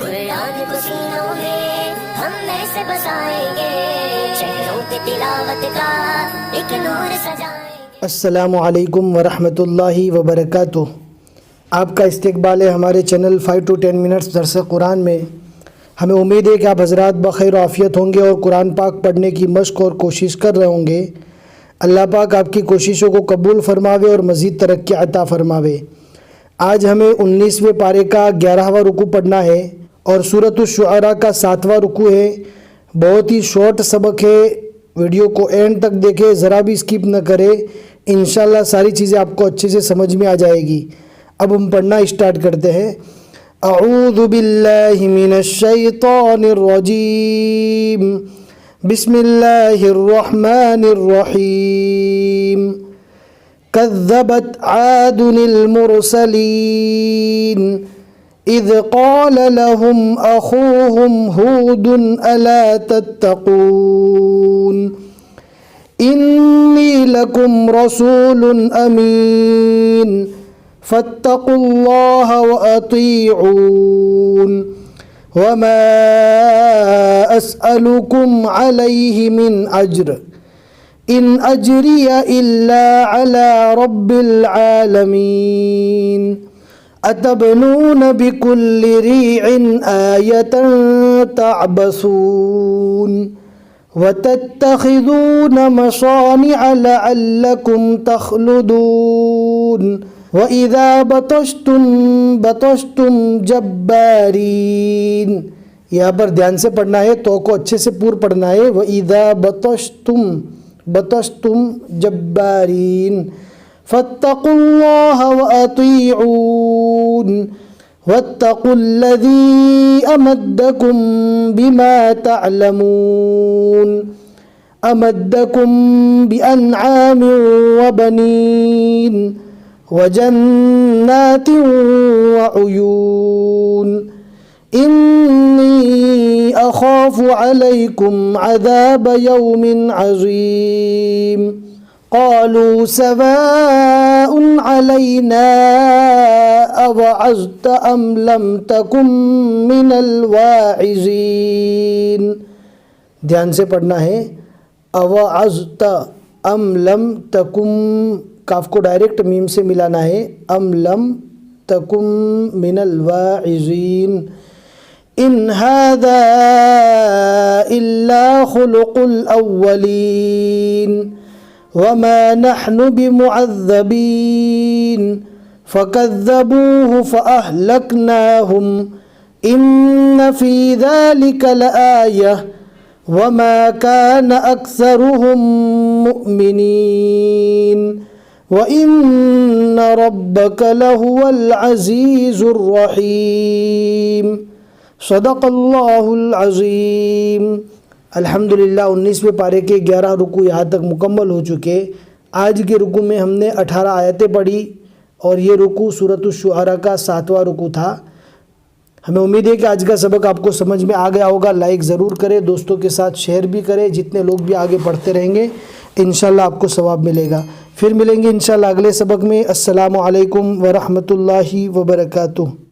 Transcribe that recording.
कुरान को सीनों में हम ऐसे बसाएंगे, शहरों पे तिलावत का एक नूर सजाएंगे। अस्सलामु अलैकुम वरहमतुल्लाहि वबरकातुह। आपका इस्तकबाल है हमारे चैनल 5 to 10 मिनट्स दरस कुरान में। हमें उम्मीद है कि आप हज़रात बखैर आफ़ियत होंगे और कुरान पाक पढ़ने की मश्क और कोशिश कर रहे होंगे। अल्लाह पाक आपकी कोशिशों को कबूल फरमावे और मज़ीद तरक्की अता फरमावे। आज हमें 19वें पारे का 11वां रुकू पढ़ना है और सूरतुश शुअरा का 7वां रुकू है। बहुत ही शॉर्ट सबक है, वीडियो को एंड तक देखें, ज़रा भी स्किप न करें। इंशाल्लाह सारी चीज़ें आपको अच्छे से समझ में आ जाएगी। अब हम पढ़ना स्टार्ट करते हैं। अऊज़ु बिल्लाहि मिनश शैतानिर रजीम, बिस्मिल्लाहिर रहमानिर रहीम। कज़्ज़बत आदुल मुरसलीन इज़ क़ाल लहुम अख़ूहुम हूदुन अला तत्तक़ून इन्नी लकुम रसूलुन अमीन फत्तक़ुल्लाह व अतीऊन वमा अस्अलुकुम अलैहि मिन अज्र इन अज्रिया इल्ला अला रब्बिल आलमीन अतबनून बिकुल्लि रीइन आयतन तअबसून वतत्तखिज़ून मसानिअ लअल्लकुम तख़लुदून वइज़ा बतशतुम जब्बारीन। यहाँ पर ध्यान से पढ़ना है, तो को अच्छे से पूर्ण पढ़ना है। वइज़ा बतशतुम जब्बारीन फत्तक़ुल्लाह व अतीऊन वत्तक़ुल्लज़ी अमद्दकुम बिमा तअलमून अमद्दकुम बिअनआमिन व बनीन व जन्नातिन व उयून इन्नी अख़ाफ़ु अलैकुम अज़ाब यौमिन अज़ीम क़ालू सवाउन अलैना अवअज़्त अम लम तकुम मिनल वाइज़ीन। ध्यान से पढ़ना है। अवअज़्त अम लम तकुम, काफ को डायरेक्ट मीम से मिलाना है। अम लम तकुम मिनल वाइज़ीन इन हाज़ा इल्ला खुलुक़ुल अव्वलीन वमा नहनु बिमुअज़्ज़बीन फ़कज़्ज़बूहु फ़अहलकनाहुम इन्न फ़ी ज़ालिक लआयह वमा कान अक्सरुहुम मुअमिनीन व इन्न रब्बक लहुवल अज़ीज़ुर रहीम। सदक़ल्लाहुल अज़ीम। अल्हम्दुलिल्लाह 19वें पारे के 11 रुकू यहाँ तक मुकम्मल हो चुके। आज के रुकू में हमने 18 आयतें पढ़ी और ये रुकू सूरतुश शुअरा का 7वां रुकू था। हमें उम्मीद है कि आज का सबक आपको समझ में आ गया होगा। लाइक ज़रूर करें, दोस्तों के साथ शेयर भी करें। जितने लोग भी आगे पढ़ते रहेंगे इंशाल्लाह आपको सवाब मिलेगा। फिर मिलेंगे इंशाल्लाह अगले सबक में। अस्सलामु अलैकुम वरहमतुल्लाहि वबरकातुह।